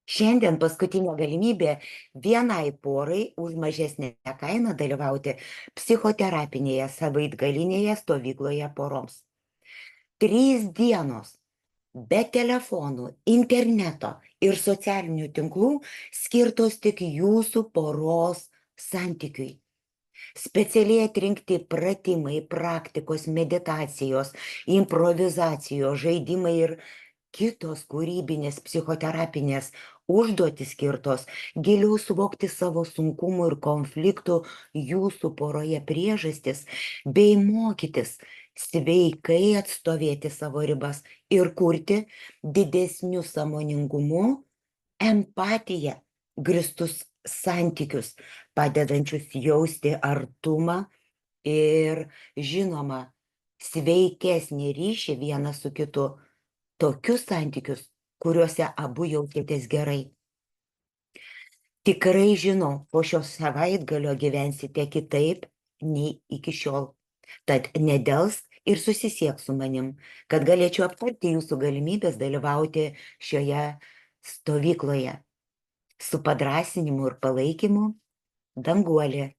Šiandien paskutinė galimybė vienai porai už mažesnę kainą dalyvauti psichoterapinėje savaitgalinėje stovykloje poroms. 3 dienos be telefonų, interneto ir socialinių tinklų skirtos tik jūsų poros santykiui. Specialiai atrinkti pratimai, praktikos, meditacijos, improvizacijos, žaidimai ir kitos kūrybinės psichoterapinės užduotys skirtos giliau suvokti savo sunkumų ir konfliktų jūsų poroje priežastis, bei mokytis sveikai atstovėti savo ribas ir kurti didesniu sąmoningumu, empatiją grįstus santykius, padedančius jausti artumą ir, žinoma, sveikesnį ryšį vienas su kitu, tokius santykius, kuriuose abu jautėtės gerai. Tikrai žinau, po šio savaitgalio gyvensite kitaip nei iki šiol. Tad nedelsk ir susisiek su manim, kad galėčiau aptarti jūsų galimybės dalyvauti šioje stovykloje. Su padrąsinimu ir palaikymu, Danguolė.